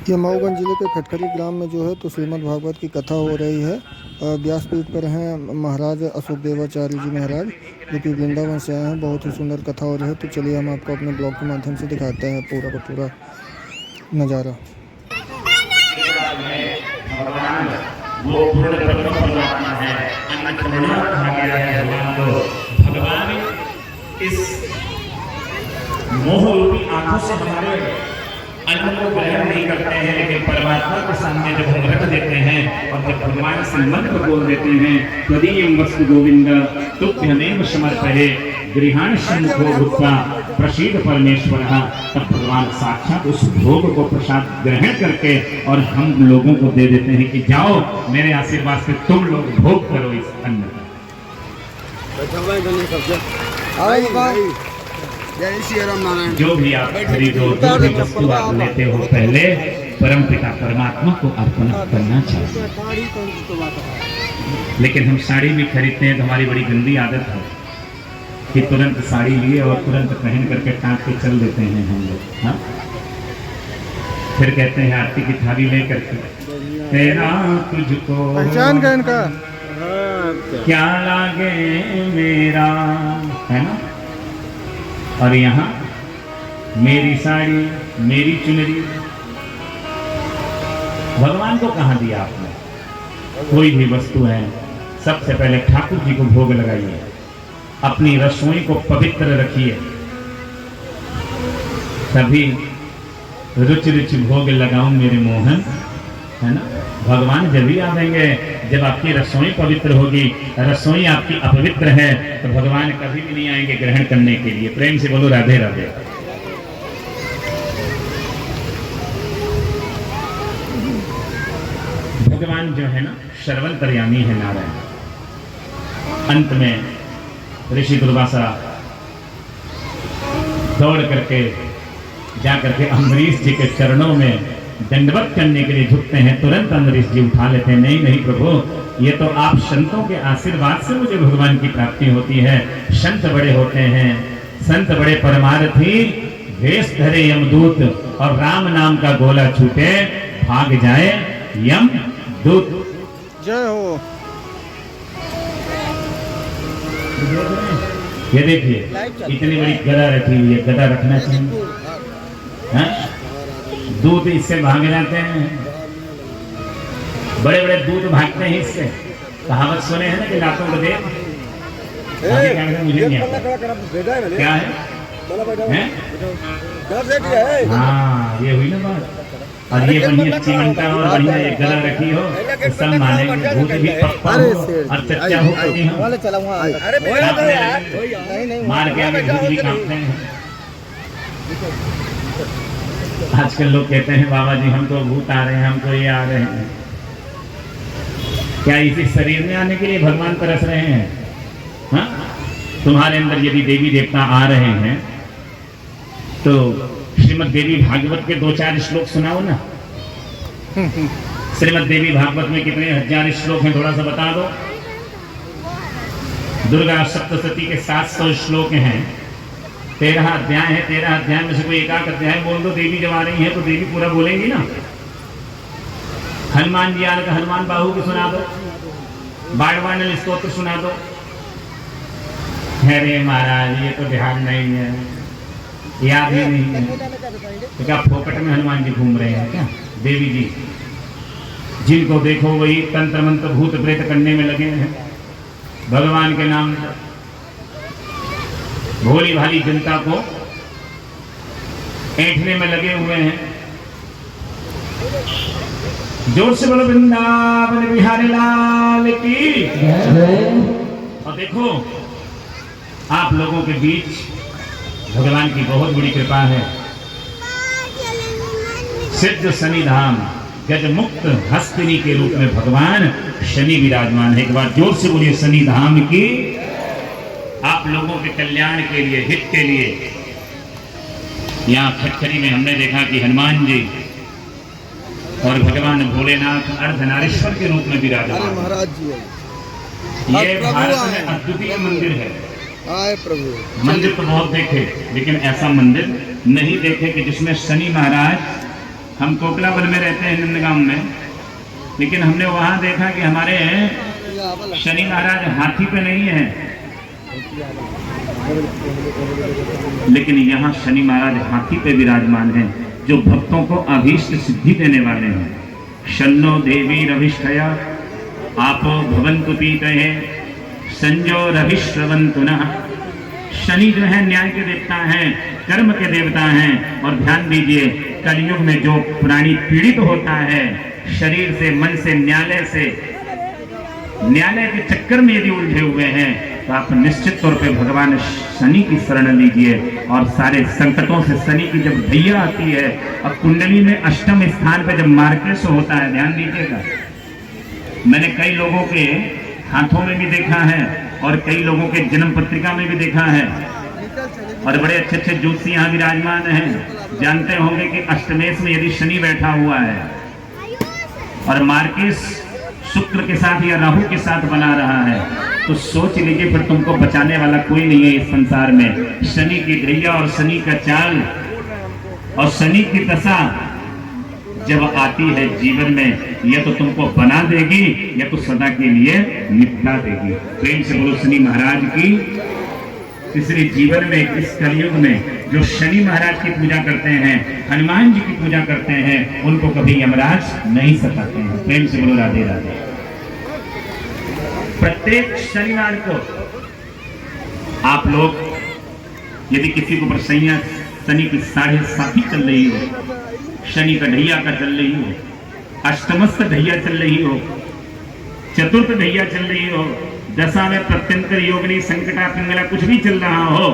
ये मऊगंज जिले के खटखरी ग्राम में जो है तो श्रीमद् भागवत की कथा हो रही है। व्यासपीठ पर हैं महाराज अशोक देवाचार्य जी महाराज, जो कि वृंदावन से आए हैं। बहुत ही सुंदर कथा हो रही है। तो चलिए हम आपको अपने ब्लॉग के माध्यम से दिखाते हैं पूरा का पूरा नज़ारा। भगवान इस मोह रूपी आंखों से हमारे अन्न को ग्रहण नहीं करते हैं, लेकिन परमात्मा के सामने जब हम रख देते हैं और जब भगवान से मंत्र बोल देते हैं त्वदीयं वस्तु गोविंद तुभ्यमेव समर्पये गृहाण सम्मुखो भूत्वा प्रसीद परमेश्वरः, तब भगवान साक्षात उस भोग को प्रसाद ग्रहण करके और हम लोगों को दे देते हैं कि जाओ मेरे आशीर्वाद से तुम लोग भोग करो इस अन्न का। जो भी आप खरीदो, जो भी वस्तु आप लेते हो, पहले परमपिता परमात्मा को अर्पण करना चाहिए। लेकिन हम साड़ी भी खरीदते हैं तो हमारी बड़ी गंदी आदत है कि तुरंत साड़ी लिए और तुरंत पहन करके टाँग के चल देते हैं हम लोग। हाँ, फिर कहते हैं आरती की थाली लेकर के तेरा तुझको पहचान का इनका क्या लागे मेरा, है ना। और यहाँ मेरी साड़ी मेरी चुनरी, भगवान को कहाँ दिया आपने? कोई भी वस्तु है सबसे पहले ठाकुर जी को भोग लगाइए, अपनी रसोई को पवित्र रखिए, तभी रुचि रुचि भोग लगाऊं मेरे मोहन, है ना। भगवान जब ही आवेंगे जब आपकी रसोई पवित्र होगी। रसोई आपकी अपवित्र है तो भगवान कभी भी नहीं आएंगे ग्रहण करने के लिए। प्रेम से बोलो राधे राधे। भगवान जो है ना सर्वंतर्यामी है, नारायण। अंत में ऋषि दुर्वासा दौड़ करके जा करके अम्बरीश जी के चरणों में दंडवत करने के लिए झुकते हैं। तुरंत अम्बरीश जी उठा लेते हैं, नहीं नहीं प्रभु, ये तो आप संतों के आशीर्वाद से मुझे भगवान की प्राप्ति होती है। संत बड़े होते हैं, संत बड़े परमार्थी, वेश धरे यमदूत और राम नाम का गोला छूटे भाग जाए यम दूत। जय हो। ये देखिए इतनी बड़ी गदा रखी हुई है, गदा रखना चाहिए। हाँ? दूध इससे भाग जाते हैं, बड़े बड़े दूध भागते हैं इससे। कहावत सुने हैं ना कि लातों को देख, मुझे नहीं आता क्या है? हाँ, ये हुई ना बात। और ये बढ़िया चिमटा और बढ़िया एक गला रखी हो तो सब मानेंगे। दूध भी पक्का हो और चच्चा हो, मार के आगे दूध भी काटते हैं। आजकल लोग कहते हैं बाबा जी हमको भूत आ रहे हैं, हमको ये आ रहे हैं। क्या इसी शरीर में आने के लिए भगवान तरस रहे हैं? हाँ? तुम्हारे अंदर यदि देवी देवता आ रहे हैं तो श्रीमद् देवी भागवत के 2-4 श्लोक सुनाओ ना। श्रीमद् देवी भागवत में कितने हजार श्लोक हैं थोड़ा सा बता दो। दुर्गा सप्तशती के 700 श्लोक हैं, 13 अध्याय है। 13 अध्याय में से कोई एक अध्याय बोल दो। देवी जब आ रही है तो देवी पूरा बोलेंगी ना। हनुमान जी आने का हनुमान बाहु को सुना दो, बाणवानल स्तोत्र सुना दो। अरे महाराज ये तो ध्यान नहीं है, याद ही नहीं है। तो क्या फोकट में हनुमान जी घूम रहे हैं क्या? देवी जी जिनको देखो वही तंत्र मंत्र भूत प्रेत करने में लगे हैं भगवान के नाम पर। भोली भाली जनता को ऐंठने में लगे हुए हैं। जोर से बोलो वृंदावन बिहारी लाल की। और देखो आप लोगों के बीच भगवान की बहुत बड़ी कृपा है। सिद्ध शनि धाम गजमुक्त हस्तिनी के रूप में भगवान शनि विराजमान है। एक बार जोर से बोलिए शनि धाम की। आप लोगों के कल्याण के लिए, हित के लिए। यहाँ खटखरी में हमने देखा कि हनुमान जी और भगवान भोलेनाथ अर्धनारीश्वर के रूप में विराजमान। महाराज जी ये भारत में अद्वितीय मंदिर है। आए प्रभु। मंदिर तो बहुत देखे लेकिन ऐसा मंदिर नहीं देखे कि जिसमें शनि महाराज हम कोकलाबल में रहते हैं नंदगांव में, लेकिन हमने वहाँ देखा कि हमारे शनि महाराज हाथी पे नहीं है, लेकिन यहाँ शनि महाराज हाथी पे विराजमान हैं, जो भक्तों को अभीष्ट सिद्धि देने वाले हैं। शन्नो देवी रविष्ठया आपो भवन्तु पीतये संजो रविश्रवन्तु नः। शनि जो है न्याय के देवता हैं, कर्म के देवता हैं। और ध्यान दीजिए, कलयुग में जो प्राणी पीड़ित होता है शरीर से, मन से, न्यायालय के चक्कर में यदि उलझे हुए हैं, तो आप निश्चित तौर पे भगवान शनि की शरण लीजिए और सारे संकटों से शनि की जब ढैया आती है और कुंडली में अष्टम स्थान पे जब मार्केश होता है, ध्यान दीजिएगा, मैंने कई लोगों के हाथों में भी देखा है और कई लोगों के जन्म पत्रिका में भी देखा है, और बड़े अच्छे अच्छे ज्योतिषी यहाँ विराजमान हैं। जानते होंगे कि अष्टमेश में यदि शनि बैठा हुआ है और मार्केश शुक्र के साथ या राहु के साथ बना रहा है, तो सोच लीजिए फिर तुमको बचाने वाला कोई नहीं है इस संसार में। शनि की ढैया और शनि का चाल और शनि की दशा जब आती है जीवन में, या तो तुमको बना देगी या तो सदा के लिए निपटा देगी। प्रेम से बोलो शनि महाराज की। इसलिए जीवन में इस कलयुग में जो शनि महाराज की पूजा करते हैं, हनुमान जी की पूजा करते हैं, उनको कभी यमराज नहीं सताते हैं। प्रेम से बोलो राधे राधे। प्रत्येक शनिवार को आप लोग यदि किसी को प्रसैया शनि की 7.5 चल रही हो, शनि का ढैया का चल रही हो, अष्टमस्त ढैया चल रही हो, चतुर्थ ढैया चल रही हो, दशा में प्रत्यंतर योगिनी संकटा पिंगला कुछ भी चल रहा हो,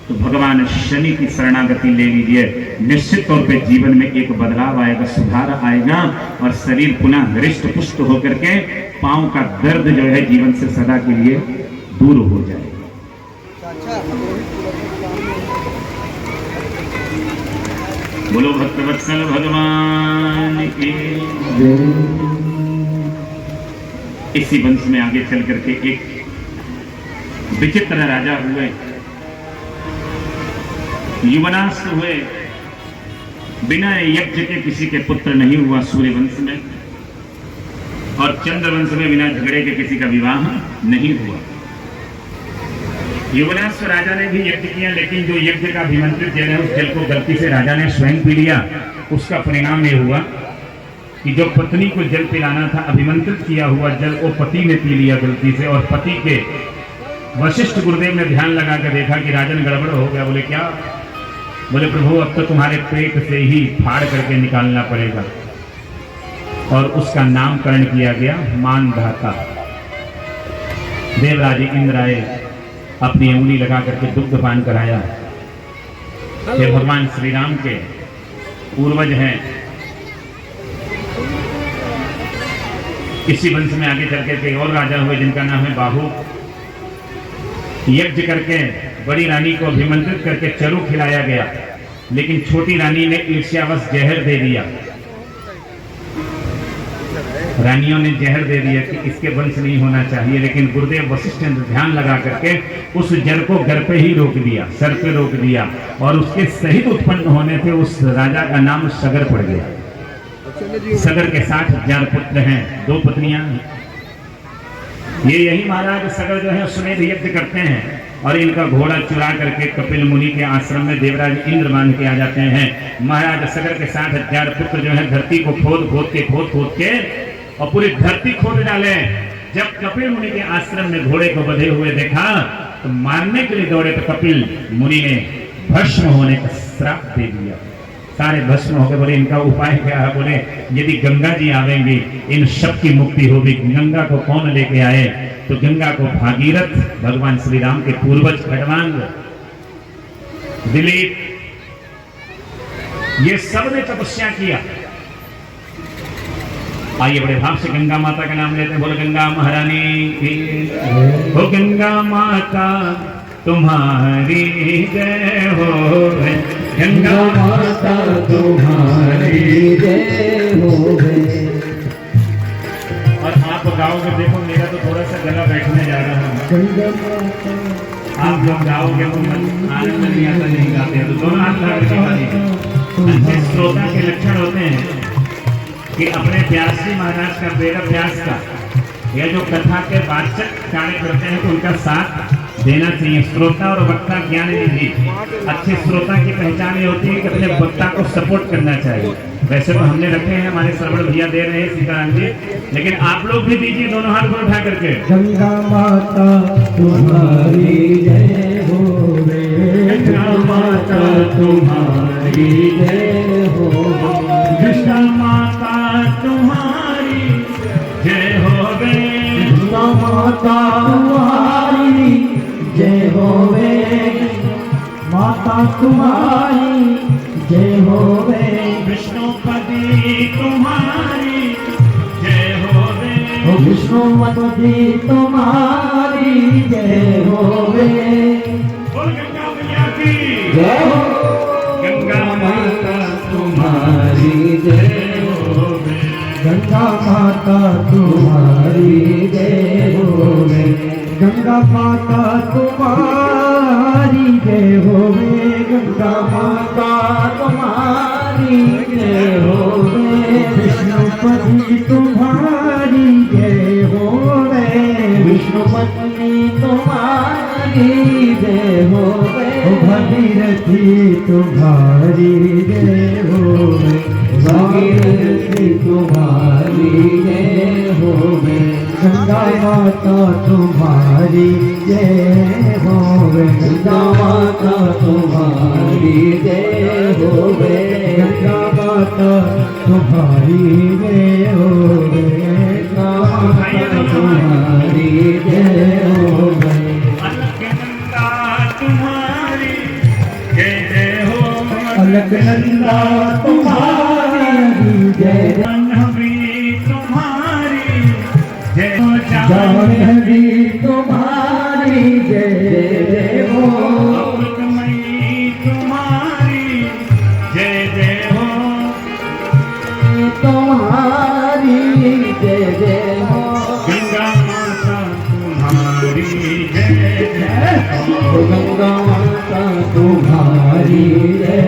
तो भगवान शनि की शरणागति ले लीजिए। निश्चित तौर पे जीवन में एक बदलाव आएगा, सुधार आएगा और शरीर पुनः हृष्ट पुष्ट होकर के पांव का दर्द जो है जीवन से सदा के लिए दूर हो जाएगा। बोलो भक्तवत्सल भगवान की। इसी वंश में आगे चल करके एक विचित्र राजा हुए, युवनाश हुए, बिना यज्ञ के किसी के पुत्र नहीं हुआ सूर्य वंश में, और चंद्र वंश में बिना झगड़े के किसी का विवाह नहीं हुआ। युवनाश राजा ने भी यज्ञ किया, लेकिन जो यज्ञ का अभिमंत्रित जल है उस जल को गलती से राजा ने स्वयं पी लिया। उसका परिणाम ये हुआ कि जो पत्नी को जल पिलाना था, अभिमंत्रित किया हुआ जल, वो पति ने पी लिया गलती से। और पति के वशिष्ठ गुरुदेव ने ध्यान लगा कर देखा कि राजन गड़बड़ हो गया। बोले क्या? बोले प्रभु अब तो तुम्हारे पेट से ही फाड़ करके निकालना पड़ेगा। और उसका नामकरण किया गया मानधाता। देवराज इंद्र आए, अपनी उंगली लगा करके दुग्ध पान कराया। ये भगवान श्री राम के पूर्वज हैं। इसी वंश में आगे चल के और राजा हुए जिनका नाम है बाहु। यज्ञ करके बड़ी रानी को अभिमंत्रित करके चरू खिलाया गया, लेकिन छोटी रानी ने ईर्ष्यावश जहर दे दिया। रानियों ने जहर दे दिया कि इसके वंश नहीं होना चाहिए, लेकिन गुरुदेव वशिष्ठ ने ध्यान लगा करके उस जल को घर पे ही रोक दिया, सर पे रोक दिया, और उसके सहित उत्पन्न होने से उस राजा का नाम सगर पड़ गया। सगर के 60,000 पुत्र हैं, 2 पत्नियां हैं। ये यही महाराज सगर जो है सुमेध यज्ञ करते हैं, और इनका घोड़ा चुरा करके कपिल मुनि के आश्रम में देवराज इंद्र मान के आ जाते हैं। महाराज सगर के 60,000 पुत्र जो है धरती को खोद खोद के और पूरी धरती खोद डाले। जब कपिल मुनि के आश्रम में घोड़े को बंधे हुए देखा तो मारने के लिए दौड़े, तो कपिल मुनि ने भस्म होने का श्राप दे दिया। सारे भस्म हो गए। बोले इनका उपाय क्या है? बोले यदि गंगा जी आवेंगी इन सब की मुक्ति होगी। गंगा को कौन लेके आए? तो गंगा को भागीरथ, भगवान श्री राम के पूर्वज खड़वांग, दिलीप, ये सब ने तपस्या किया। आइए बड़े भाव से गंगा माता का नाम लेते हैं। बोलो गंगा महारानी की। हो गंगा माता तुम्हारी जय हो, गंगा माता तुम्हारी जय हो। और आप गाओगे, देखो मेरा तो थोड़ा सा गला बैठने जा रहा है। आप जब गाओगे तो आनंद नहीं आता, नहीं गाते, तो दोनों हाथ लगा के अच्छे श्रोता के लक्षण होते हैं कि अपने प्यासी महाराज का बेड़ा प्यास का या जो कथा के वाचक कार्य करते हैं तो उनका साथ देना चाहिए। श्रोता और वक्ता ज्ञान निधि। अच्छे श्रोता की पहचान ये होती है कि अपने वक्ता को सपोर्ट करना चाहिए। वैसे तो हमने रखे हैं, हमारे श्रवण भैया दे रहे हैं सीताराम जी, लेकिन आप लोग भी दीजिए दोनों हाथ पर उठा करके। गंगा माता तुम्हारी जय हो रे, गंगा माता तुम्हारी जय हो, गंगा माता तुम्हारी जय हो रे, गंगा माता तुम्हारी जय हो रे, माता तुम्हारी जय हो रे, विष्णुपति तुम्हारी जय हो रे, विष्णुपति तुम्हारी जय हो रे, बोल गंगा मैया की जय हो, गंगा माता तुम्हारी जय हो रे, गंगा माता तुम्हारी जय हो रे, गंगा माता तुम्हारी जय हो रे, गंगा माता तुम्हारी जय हो रे, विष्णुपति तुम्हारी जय हो रे, विष्णुपति तुम्हारी जय हो रे, भगीरथी तुम्हारी जय हो रे, भगीरथी तुम्हारी जय हो रे, गंगा माता तुम्हारी जय हो रे, गंगा माता तुम्हारी जय हो रे, गंगा माता तुम्हारी जय हो रे, गंगा माता तुम्हारी जय हो रे, अलकनंदा तुम्हारी जय जय हो, अलकनंदा तुम्हारी जय, जाह्नवी तुम्हारी जय हो, जाह्नवी तुम्हारी जय जय हो, अमृतमयी तुम्हारी जय जय हो, तुम्हारी जय जय हो, गंगा माता तुम्हारी जय जय हो, गंगा माता तुम्हारी जय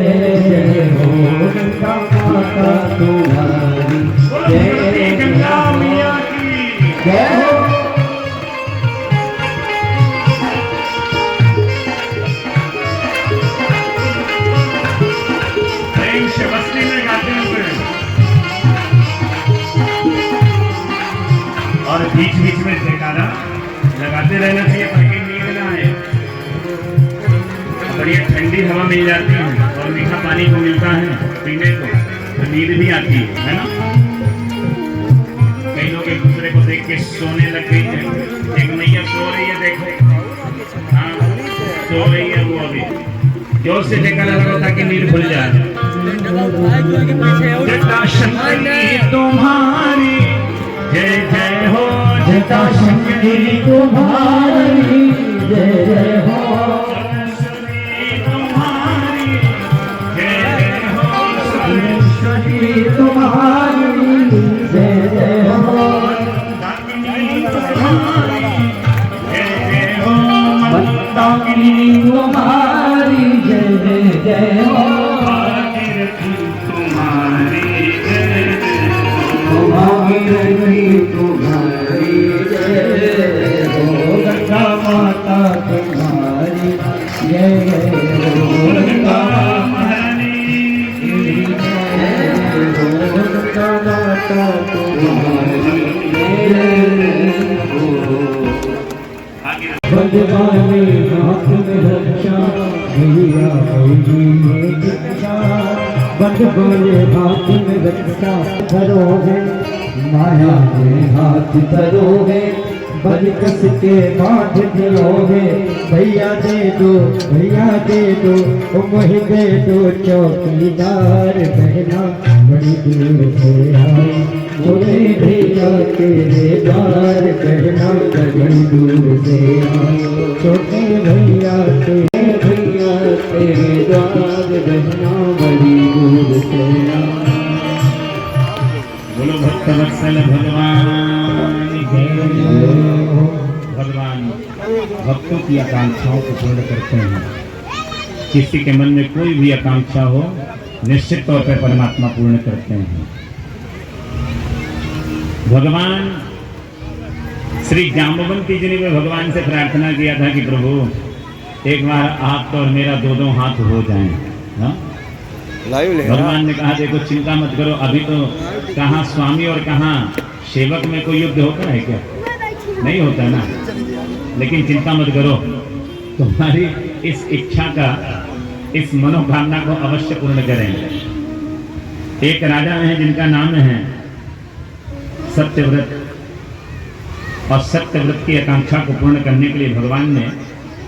जय हो, गंगा माता तुम्हारी जय गंगा मैया की जय हो, प्रेम से मस्ती में गाते हुए और बीच बीच में जयकारा लगाते रहना चाहिए ताकि नींद ना आए। बढ़िया ठंडी हवा मिल जाती है और मीठा पानी को मिलता है पीने को, तो नींद भी आती है ना। कई लोग एक दूसरे को देख के सोने लग गई है। एक मैया सो रही है, देखो, हाँ सो रही है वो अभी। जोर से जयकारा लगाओ ताकि नींद खुल जाए। जटा शंकरी तुम्हारी जय जय हो, जटा शंकरी तुम्हारी जय जय हो, सरस्वती तुम्हारी जय जय हो, सरस्वती तुम्हारी जय जय हो, दाकिनी तुम्हारी जय जय हो, मंदाकिनी तुम्हारी जय जय हो, भागीरथी तुम्हारी जय जय हो, भागीरथी तुम्हारी जय जय हो, गंगा माता तुम्हारी जय जय हो, गंगा महारानी गंगा माता तुम्हारी जय जय हो, बजवाने हाथ में रक्षा भैया भैया दीक्षा, बजवाने हाथ में रक्षा धरोगे, माया के हाथ धरोगे, बज कस के बांध दिलोगे, भैया दे दो ओ मोहि दे दो चौकीदार बहना बड़ी दूर से आई, बोले भैया तेरे द्वार बहना बड़ी दूर से आई, छोटे भैया तेरे द्वार बहना बड़ी दूर से आई। बोलो भक्तवत्सल भगवान की जय। भगवान भक्तों की आकांक्षाओं को पूर्ण करते हैं। किसी के मन में कोई भी आकांक्षा हो निश्चित तौर पर परमात्मा पूर्ण करते हैं। भगवान श्री जाम्बवंती जी ने भगवान से प्रार्थना किया था कि प्रभु एक बार आपका और मेरा दो हाथ हो जाएं। हाँ? भगवान ने कहा देखो चिंता मत करो, अभी तो कहाँ स्वामी और कहाँ सेवक में कोई युद्ध होता है क्या? नहीं होता ना। लेकिन चिंता मत करो, तुम्हारी इस इच्छा का, इस मनोकामना को अवश्य पूर्ण करेंगे। एक राजा हैं जिनका नाम है सत्यव्रत, और सत्यव्रत की आकांक्षा को पूर्ण करने के लिए भगवान ने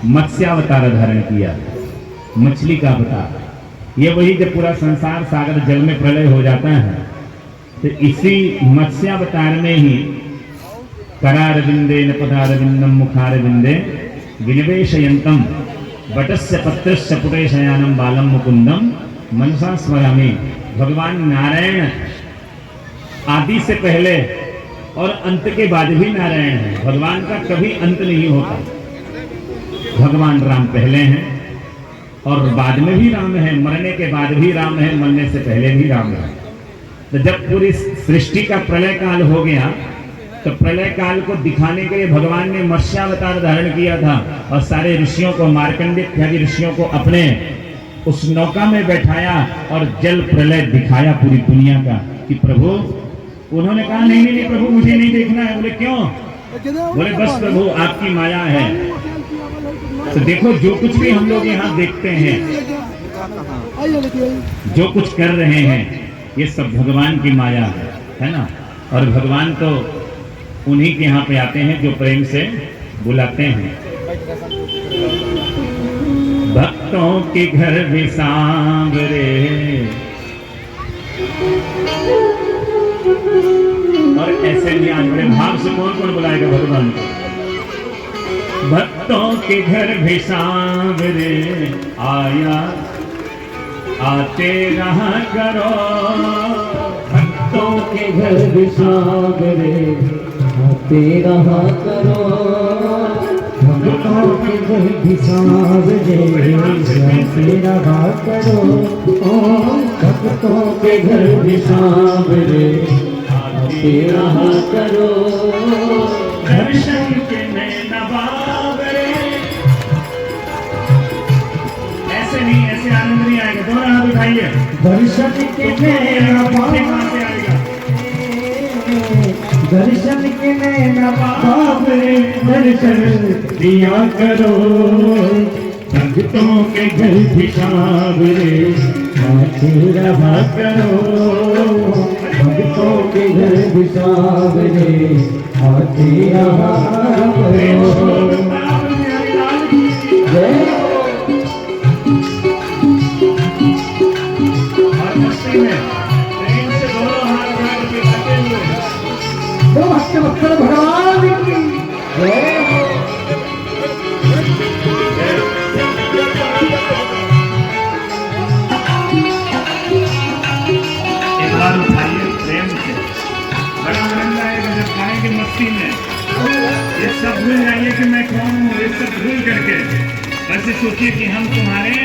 मत्स्यावतार धारण किया, मछली का अवतार। ये वही जब पूरा संसार सागर जल में प्रलय हो जाता है तो इसी मत्स्यावतार में ही करारविंदे न पदारविंदम मुखारविंदे विनिवेशयंतम वटस्य पत्रस्य पुटेशयानम बालम मुकुंदम मनसा स्मरामि। भगवान नारायण आदि से पहले और अंत के बाद भी नारायण है। भगवान का कभी अंत नहीं होता। भगवान राम पहले हैं और बाद में भी राम है, मरने के बाद भी राम है, मरने से पहले भी राम है। तो जब पूरी सृष्टि का प्रलय काल हो गया तो प्रलय काल को दिखाने के लिए भगवान ने मत्स्यावतार धारण किया था और सारे ऋषियों को, मार्कंडेय इत्यादि ऋषियों को अपने उस नौका में बैठाया और जल प्रलय दिखाया पूरी दुनिया का कि प्रभु। उन्होंने कहा नहीं नहीं प्रभु मुझे नहीं देखना है। बोले क्यों? बोले बस प्रभु आपकी माया है। तो देखो जो कुछ भी हम लोग यहाँ देखते हैं, जो कुछ कर रहे हैं, ये सब भगवान की माया है ना। और भगवान तो उन्हीं के यहाँ पे आते हैं जो प्रेम से बुलाते हैं। भक्तों के घर भी सांवरे और ऐसे भी आज बड़े भाव से कौन कौन बुलाएगा भगवान को? भक्तों के घर भी सांवरे आया आते रहा करो। भक्तों के घर भी सांवरे आते रहा करो। भक्तों के घर भी सांवरे आते रहा करो। भक्तों के घर भी सांवरे आते रहा करो। दर्शन के नैना बावरे। ऐसे नहीं, ऐसे आनंद नहीं आएगा। दोनों हाथ उठाइए। दर्शन के नैना बावरे, दर्शन के नैना बावरे दर्शन दिया करो। भक्तों के घर भी सांवरे आते रहा करो। भक्तों के घर भी सांवरे आते रहा करो। भगवान की उठाइए प्रेम से। बड़ा आनंद आएगा जब गाएंगे मस्ती में। ये सब भूल जाइए कि मैं कौन हूँ, ये सब भूल करके ऐसे सोचिए कि हम तुम्हारे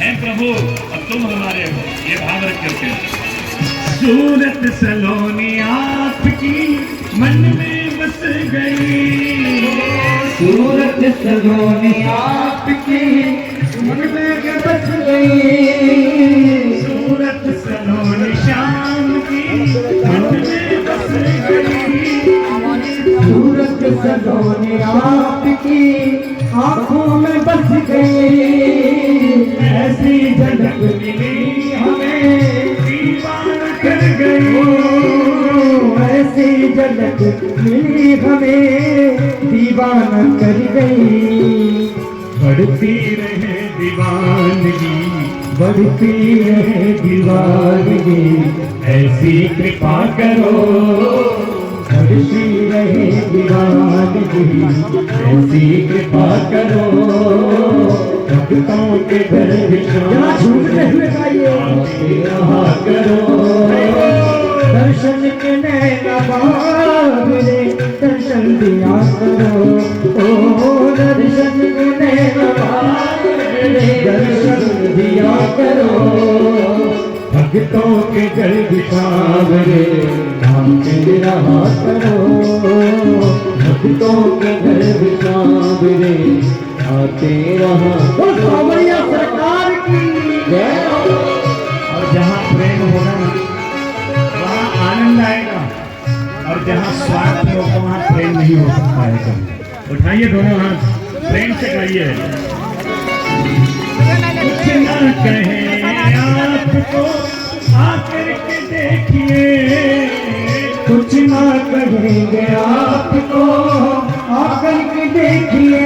हैं प्रभु और तुम हमारे हो। ये भाव रख करके सूरत सलोनी आपकी मन में बस गई। सूरत सलोनी आपकी मन में बस गई। सूरत सलोनी श्याम की मन में बस गई। सूरत सलोनी आपकी आंखों में बस गई। ऐसी झलक मिली हमें दीवाना कर गई। ऐसी झलक मिली हमें दीवाना कर गई। बढ़ती रहे दीवानगी, बढ़ती रहे दीवानगी, ऐसी कृपा करो। बढ़ती रहे दीवानगी, ऐसी कृपा करो। भक्तों के घर भी रहा करो। दर्शन के नैना बावरे दर्शन दिया करो। ओ दर्शन के नैना बावरे दर्शन दिया करो। भक्तों के दर्द सावरे आते रहा करो, भक्तों के दर्द सावरे आते रहा। तो सावरिया सरकार की जय। और जहाँ प्रेम होगा ना वहाँ आनंद आएगा, और जहाँ स्वार्थ होगा वहाँ प्रेम नहीं हो सकता है। कभी उठाइए दोनों हाथ, प्रेम से कहिए। कुछ न कहे आपको आकर के देखिए, कुछ ना कहेंगे आपको आकर के देखिए,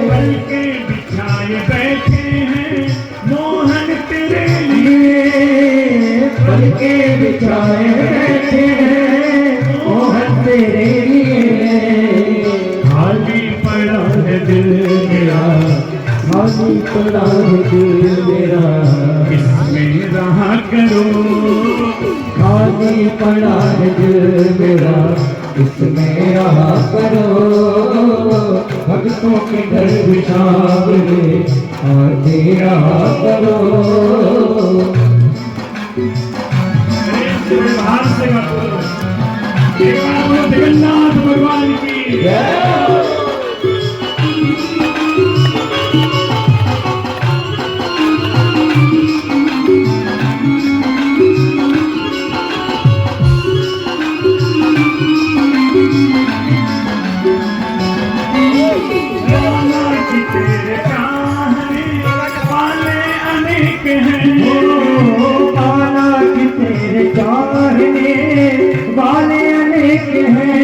बल्कि बिछाए बैठे हैं मोहन तेरे लिए, बल्कि बिछाए बैठे हैं मोहन तेरे लिए। खाली पड़ा है दिल मेरा, खाली पड़ा है दिल मेरा, इसमें रहा करो। खाली पड़ा है दिल मेरा, इसमें रहा करो। भक्तों के घर बिछावरे आते रहा करो। बाहर से मत बोलो। जगन्नाथ भगवान की जय। तेरे चाहने वाले अनेक हैं, माना कि तेरे चाहने वाले अनेक हैं,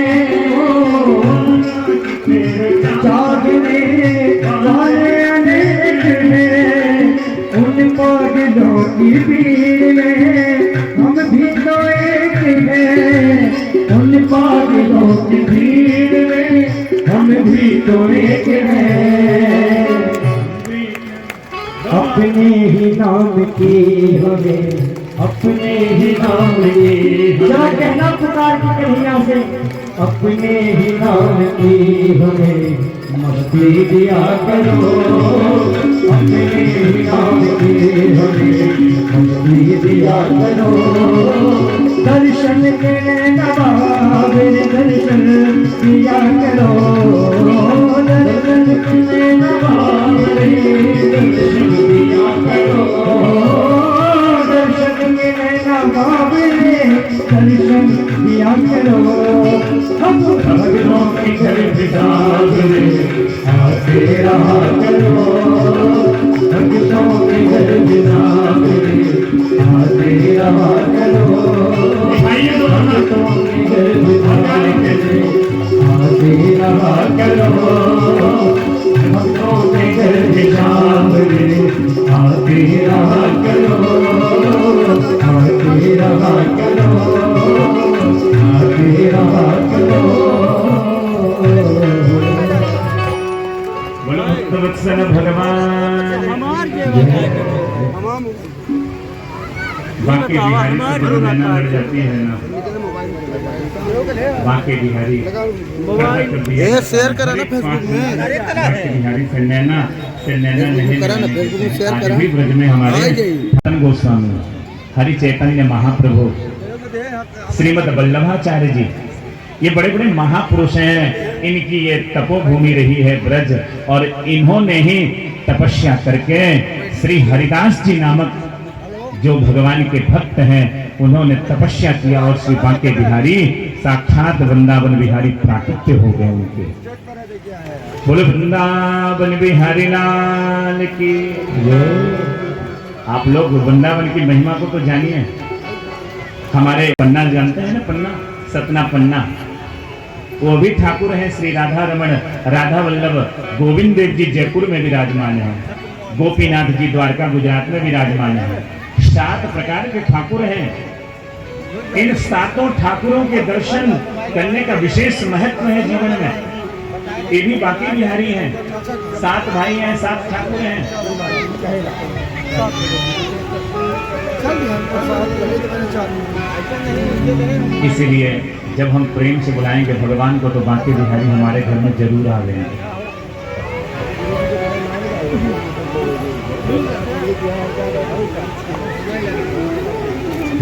तेरे चाहने वाले अनेक हैं। उन पागलों की भीड़ में हम भी तो एक हैं, उन पागलों की भीड़ में हम भी तो एक हैं। अपने ही नाम की हमें, अपने ही नाम की जरा कहना पुकार की कहीं यहाँ से। अपने ही नाम की हमें मस्ती दिया करो, अपने ही नाम की हमें मस्ती दिया करो। दर्शन के नवाबे दर्शन दिया करो, दर्शन के नवाबे दर्शन दिया करो, दर्शन के नवाबे दर्शन दिया करो। हम भक्तों के घर बिछावरे आते रहा करो, भक्तों के घर बिछावरे आते रहा करो। आइए दोनों हाथ। भक्तों के घर बिछावरे आते रहा करो, भक्तों के घर बिछावरे आते रहा करो, आते रहा करो, आते रहा करो। बोलो भक्तवत्सल भगवान। बाकी बिहारी से जो नैना लड़ जाती है ना, बाकी बिहारी ये शेयर करा ना फेसबुक में। बाकी बिहारी से नैना नहीं करा ना फेसबुक में शेयर आज करा। भी ब्रज में हमारे सनातन गोस्वामी हरि चैतन्य महाप्रभु श्रीमद वल्लभाचार्य जी, ये बड़े बड़े महापुरुष हैं। इनकी ये तपोभूमि रही है ब्रज, और इन्होंने ही तपस्या करके श्री हरिदास जी नामक जो भगवान के भक्त हैं उन्होंने तपस्या किया, और श्री बांके बिहारी साक्षात वृंदावन बिहारी प्राकट्य हो गए उनके। बोलो वृंदावन बिहारी लाल की। आप लोग वृंदावन की महिमा को तो जानिए। हमारे पन्ना जानते हैं ना, पन्ना सतना पन्ना, वो भी ठाकुर हैं श्री राधा रमण राधा वल्लभ गोविंद देव जी जयपुर में विराजमान है, गोपीनाथ जी द्वारका गुजरात में विराजमान है। 7 प्रकार के ठाकुर हैं। इन 7 ठाकुरों के दर्शन करने का विशेष महत्व है जीवन में। ये भी बाकी बिहारी हैं, 7 भाई हैं, 7 ठाकुर हैं। इसीलिए जब हम प्रेम से बुलाएंगे भगवान को तो बाकी बिहारी हमारे घर में जरूर आवेंगे।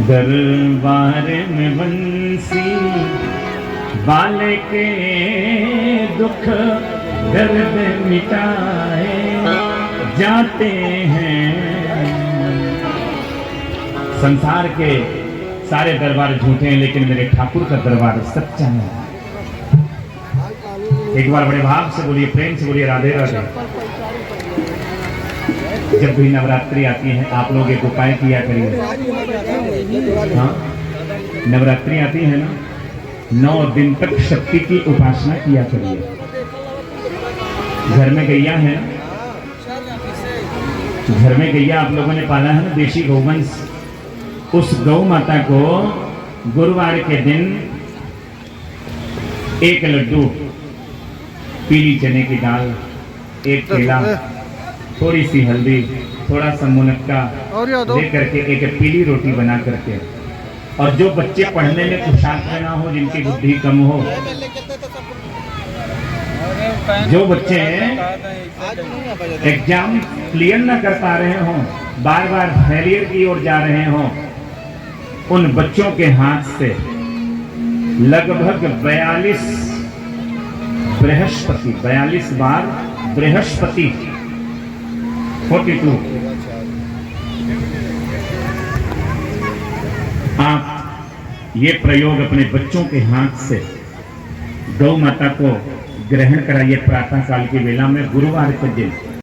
दरबार में बंसी वाले के दुख दर्द मिटाए जाते हैं। संसार के सारे दरबार झूठे हैं, लेकिन मेरे ठाकुर का दरबार सच्चा है। एक बार बड़े भाव से बोलिए, प्रेम से बोलिए, राधे राधे। जब भी नवरात्रि आती है आप लोग एक उपाय किया करिए। हाँ, नवरात्रि आती है ना, 9 दिन तक शक्ति की उपासना किया करिए। घर में गैया है, घर में गैया आप लोगों ने पाला है ना, देशी गौवंश। उस गौ माता को गुरुवार के दिन एक लड्डू, पीली चने की दाल, एक केला, थोड़ी सी हल्दी, थोड़ा सा मुनक्का लेकर के एक पीली रोटी बना करके, और जो बच्चे पढ़ने में कुशाग्र ना हो, जिनकी बुद्धि कम हो, जो बच्चे एग्जाम क्लियर ना कर पा रहे हो, बार बार फेलियर की ओर जा रहे हो, उन बच्चों के हाथ से लगभग 42 बार बृहस्पति 42 आप ये प्रयोग अपने बच्चों के हाथ से गौ माता को ग्रहण कराइए। प्रातः काल की वेला में गुरुवार के दिन